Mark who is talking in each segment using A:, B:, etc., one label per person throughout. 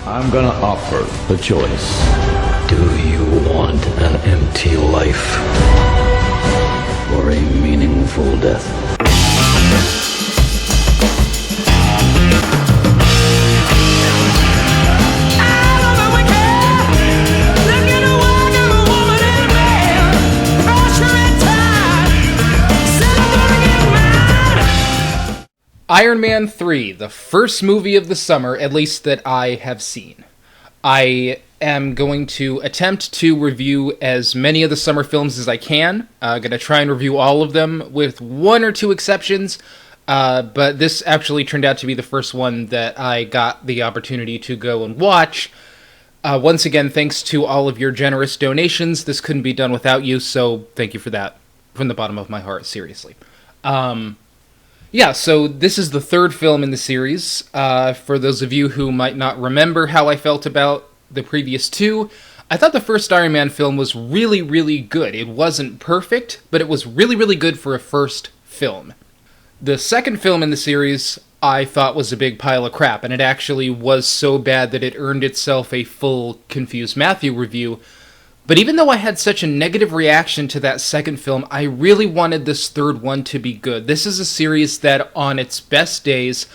A: I'm gonna offer a choice.
B: Do you want an empty life or a meaningful death?
C: Iron Man 3, the first movie of the summer, at least that I have seen. I am going to attempt to review as many of the summer films as I can. I'm going to try and review all of them with one or two exceptions, but this actually turned out to be the first one that I got the opportunity to go and watch. Once again, thanks to all of your generous donations. This couldn't be done without you, so thank you for that from the bottom of my heart, seriously. Yeah, so this is the third film in the series. For those of you who might not remember how I felt about the previous two, I thought the first Iron Man film was really, really good. It wasn't perfect, but it was really, really good for a first film. The second film in the series I thought was a big pile of crap, and it actually was so bad that it earned itself a full Confused Matthew review. But even though I had such a negative reaction to that second film, I really wanted this third one to be good. This is a series that, on its best days,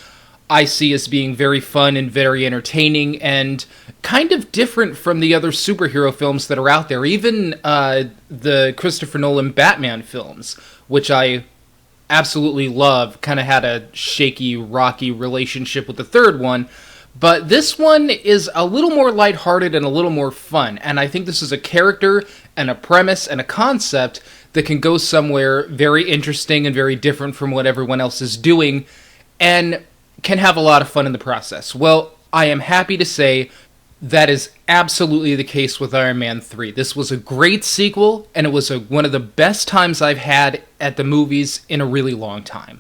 C: I see as being very fun and very entertaining and kind of different from the other superhero films that are out there. Even the Christopher Nolan Batman films, which I absolutely love, kind of had a shaky, rocky relationship with the third one. But this one is a little more lighthearted and a little more fun, and I think this is a character and a premise and a concept that can go somewhere very interesting and very different from what everyone else is doing, and can have a lot of fun in the process. Well, I am happy to say that is absolutely the case with Iron Man 3. This was a great sequel, and it was one of the best times I've had at the movies in a really long time.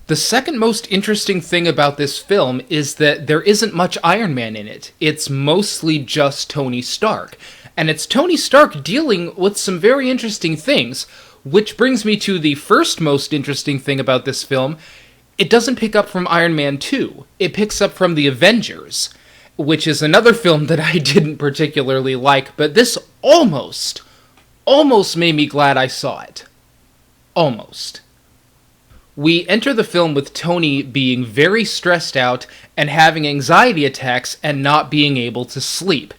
C: The second most interesting thing about this film is that there isn't much Iron Man in it. It's mostly just Tony Stark. And it's Tony Stark dealing with some very interesting things, which brings me to the first most interesting thing about this film. It doesn't pick up from Iron Man 2. It picks up from The Avengers, which is another film that I didn't particularly like, but this almost made me glad I saw it. Almost. We enter the film with Tony being very stressed out and having anxiety attacks and not being able to sleep.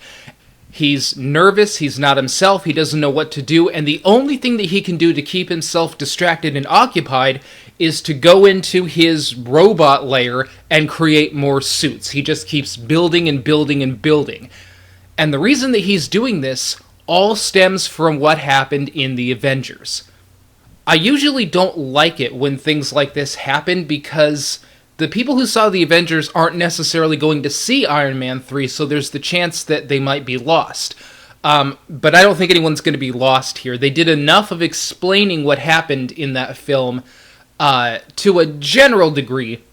C: He's nervous, he's not himself, he doesn't know what to do, and the only thing that he can do to keep himself distracted and occupied is to go into his robot lair and create more suits. He just keeps building and building and building. And the reason that he's doing this all stems from what happened in The Avengers. I usually don't like it when things like this happen because the people who saw The Avengers aren't necessarily going to see Iron Man 3, so there's the chance that they might be lost. But I don't think anyone's going to be lost here. They did enough of explaining what happened in that film to a general degree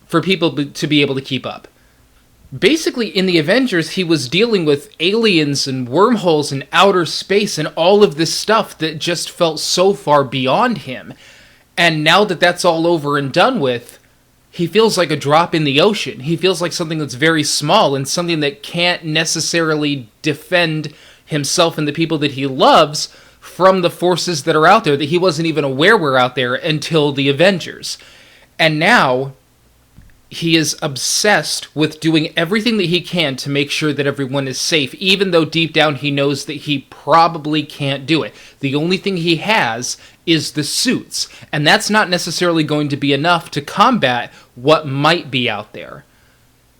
C: for people to be able to keep up. Basically, in The Avengers, he was dealing with aliens and wormholes and outer space and all of this stuff that just felt so far beyond him. And now that that's all over and done with, he feels like a drop in the ocean. He feels like something that's very small and something that can't necessarily defend himself and the people that he loves from the forces that are out there that he wasn't even aware were out there until The Avengers. And now he is obsessed with doing everything that he can to make sure that everyone is safe, even though deep down he knows that he probably can't do it. The only thing he has is the suits, and that's not necessarily going to be enough to combat what might be out there.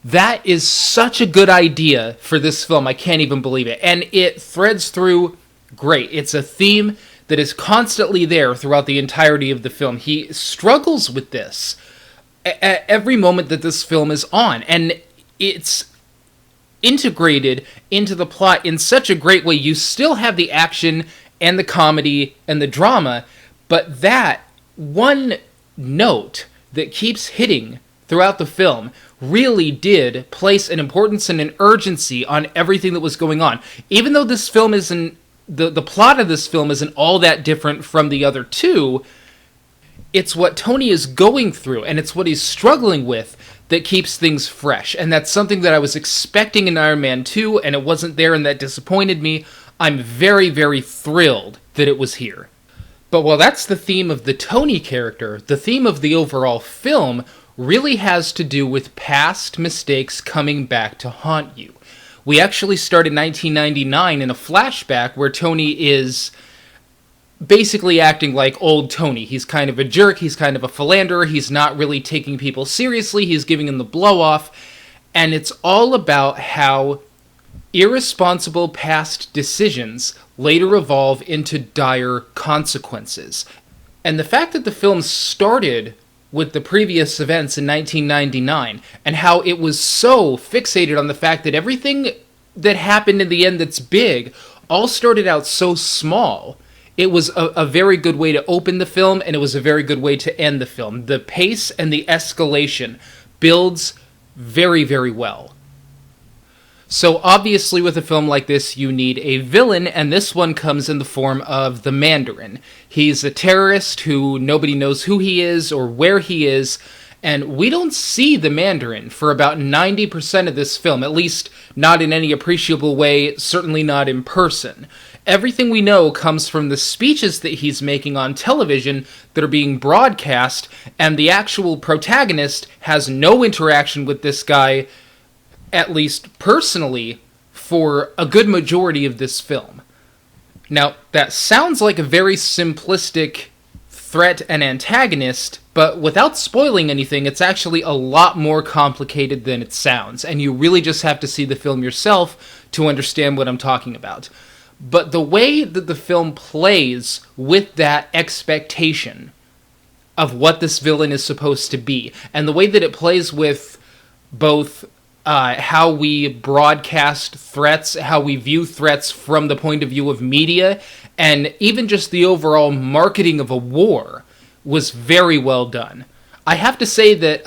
C: That is such a good idea for this film, I can't even believe it. And it threads through great. It's a theme that is constantly there throughout the entirety of the film. He struggles with this at every moment that this film is on, and it's integrated into the plot in such a great way. You still have the action and the comedy and the drama, but that one note that keeps hitting throughout the film really did place an importance and an urgency on everything that was going on. Even though this film isn't, the plot of this film isn't all that different from the other two, it's what Tony is going through, and it's what he's struggling with that keeps things fresh. And that's something that I was expecting in Iron Man 2, and it wasn't there, and that disappointed me. I'm very, very thrilled that it was here. But while that's the theme of the Tony character, the theme of the overall film really has to do with past mistakes coming back to haunt you. We actually start in 1999 in a flashback where Tony is basically acting like old Tony. He's kind of a jerk, he's kind of a philanderer, he's not really taking people seriously, he's giving them the blow-off, and it's all about how irresponsible past decisions later evolve into dire consequences. And the fact that the film started with the previous events in 1999, and how it was so fixated on the fact that everything that happened in the end that's big all started out so small. It was a very good way to open the film, and it was a very good way to end the film. The pace and the escalation builds very, very well. So obviously with a film like this, you need a villain, and this one comes in the form of the Mandarin. He's a terrorist who nobody knows who he is or where he is, and we don't see the Mandarin for about 90% of this film, at least not in any appreciable way, certainly not in person. Everything we know comes from the speeches that he's making on television that are being broadcast, and the actual protagonist has no interaction with this guy, at least personally, for a good majority of this film. Now, that sounds like a very simplistic threat and antagonist, but without spoiling anything, it's actually a lot more complicated than it sounds, and you really just have to see the film yourself to understand what I'm talking about. But the way that the film plays with that expectation of what this villain is supposed to be, and the way that it plays with both how we broadcast threats, how we view threats from the point of view of media, and even just the overall marketing of a war, was very well done. I have to say that,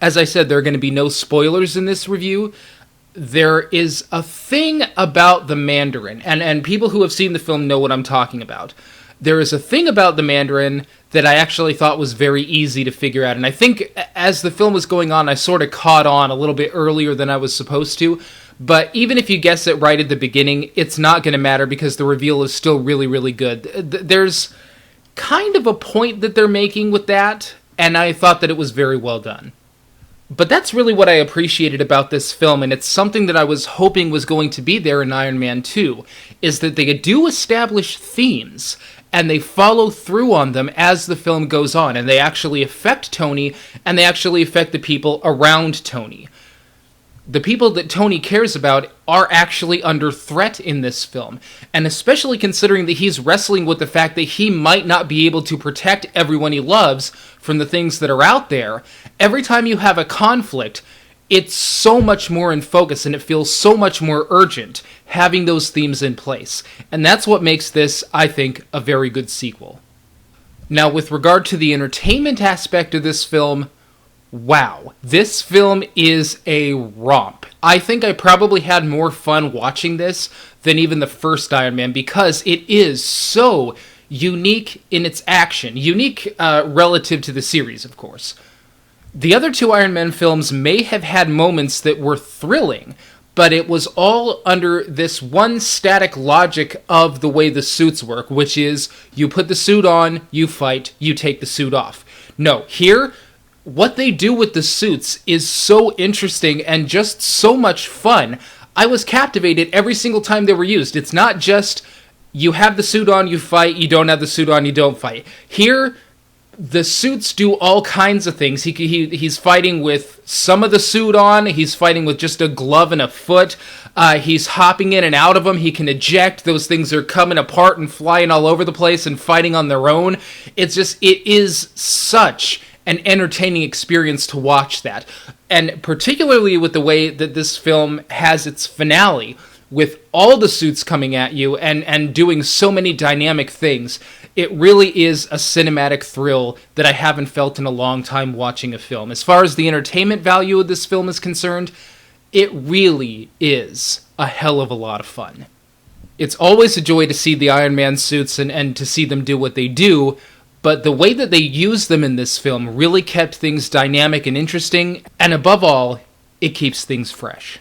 C: as I said, there are going to be no spoilers in this review. There is a thing about the Mandarin, and people who have seen the film know what I'm talking about. There is a thing about the Mandarin that I actually thought was very easy to figure out, and I think as the film was going on, I sort of caught on a little bit earlier than I was supposed to, but even if you guess it right at the beginning, it's not going to matter because the reveal is still really, really good. There's kind of a point that they're making with that, and I thought that it was very well done. But that's really what I appreciated about this film, and it's something that I was hoping was going to be there in Iron Man 2, is that they do establish themes, and they follow through on them as the film goes on, and they actually affect Tony, and they actually affect the people around Tony. The people that Tony cares about are actually under threat in this film, and especially considering that he's wrestling with the fact that he might not be able to protect everyone he loves from the things that are out there. Every time you have a conflict, it's so much more in focus, and it feels so much more urgent having those themes in place. And that's what makes this, I think, a very good sequel. Now, with regard to the entertainment aspect of this film, wow, this film is a romp. I think I probably had more fun watching this than even the first Iron Man, because it is so unique in its action. Unique relative to the series, of course. The other two Iron Man films may have had moments that were thrilling, but it was all under this one static logic of the way the suits work, which is, you put the suit on, you fight, you take the suit off. No, here, what they do with the suits is so interesting and just so much fun. I was captivated every single time they were used. It's not just, you have the suit on, you fight, you don't have the suit on, you don't fight. Here, the suits do all kinds of things. He's fighting with some of the suit on. He's fighting with just a glove and a foot. He's hopping in and out of them. He can eject. Those things are coming apart and flying all over the place and fighting on their own. It is such an entertaining experience to watch that. And particularly with the way that this film has its finale, with all the suits coming at you and doing so many dynamic things, it really is a cinematic thrill that I haven't felt in a long time watching a film. As far as the entertainment value of this film is concerned, it really is a hell of a lot of fun. It's always a joy to see the Iron Man suits and to see them do what they do, but the way that they used them in this film really kept things dynamic and interesting, and above all, it keeps things fresh.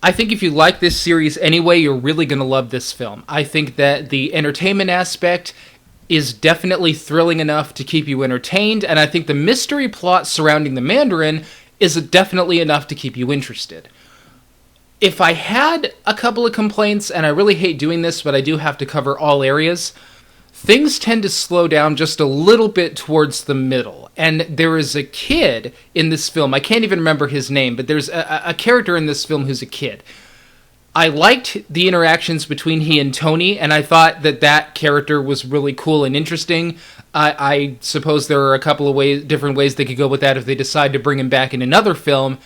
C: I think if you like this series anyway, you're really going to love this film. I think that the entertainment aspect is definitely thrilling enough to keep you entertained, and I think the mystery plot surrounding the Mandarin is definitely enough to keep you interested. If I had a couple of complaints, and I really hate doing this, but I do have to cover all areas, things tend to slow down just a little bit towards the middle. And there is a kid in this film, I can't even remember his name, but there's a character in this film who's a kid. I liked the interactions between he and Tony, and I thought that that character was really cool and interesting. I suppose there are a couple of different ways they could go with that if they decide to bring him back in another film.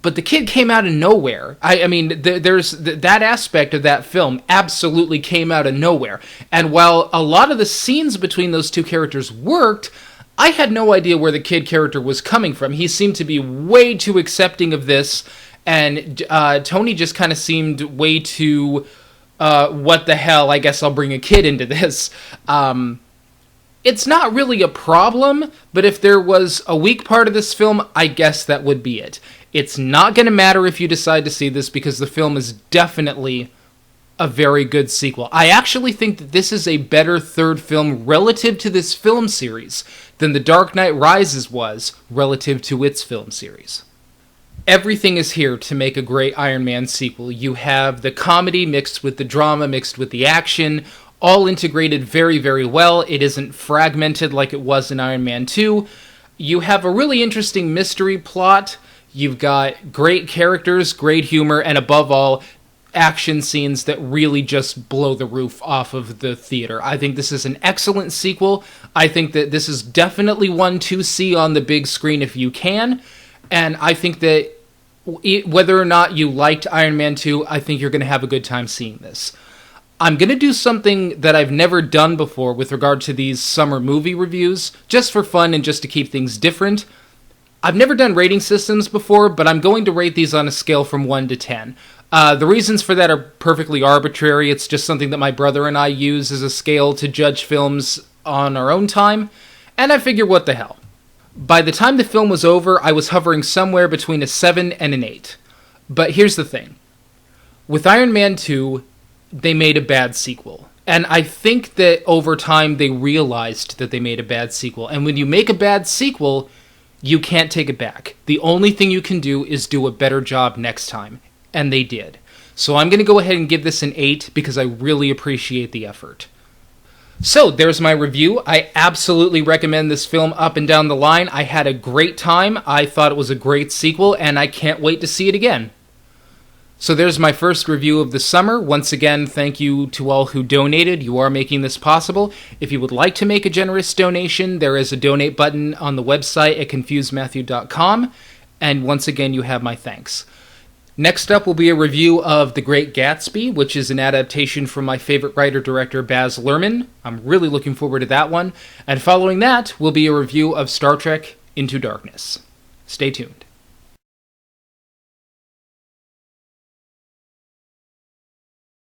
C: But the kid came out of nowhere. I mean, there's that aspect of that film absolutely came out of nowhere. And while a lot of the scenes between those two characters worked, I had no idea where the kid character was coming from. He seemed to be way too accepting of this, and Tony just kind of seemed way too, what the hell, I guess I'll bring a kid into this. It's not really a problem, but if there was a weak part of this film, I guess that would be it. It's not going to matter if you decide to see this, because the film is definitely a very good sequel. I actually think that this is a better third film relative to this film series than The Dark Knight Rises was relative to its film series. Everything is here to make a great Iron Man sequel. You have the comedy mixed with the drama, mixed with the action, all integrated very, very well. It isn't fragmented like it was in Iron Man 2. You have a really interesting mystery plot. You've got great characters, great humor, and above all, action scenes that really just blow the roof off of the theater. I think this is an excellent sequel. I think that this is definitely one to see on the big screen if you can. And I think that whether or not you liked Iron Man 2, I think you're going to have a good time seeing this. I'm going to do something that I've never done before with regard to these summer movie reviews, just for fun and just to keep things different. I've never done rating systems before, but I'm going to rate these on a scale from 1 to 10. The reasons for that are perfectly arbitrary. It's just something that my brother and I use as a scale to judge films on our own time, and I figure what the hell. By the time the film was over, I was hovering somewhere between a 7 and an 8. But here's the thing. With Iron Man 2, they made a bad sequel. And I think that over time they realized that they made a bad sequel. And when you make a bad sequel, you can't take it back. The only thing you can do is do a better job next time. And they did. So I'm going to go ahead and give this an 8 because I really appreciate the effort. So there's my review. I absolutely recommend this film up and down the line. I had a great time. I thought it was a great sequel, and I can't wait to see it again. So there's my first review of the summer. Once again, thank you to all who donated. You are making this possible. If you would like to make a generous donation, there is a donate button on the website at confusedmatthew.com. And once again, you have my thanks. Next up will be a review of The Great Gatsby, which is an adaptation from my favorite writer-director Baz Luhrmann. I'm really looking forward to that one. And following that will be a review of Star Trek Into Darkness. Stay tuned.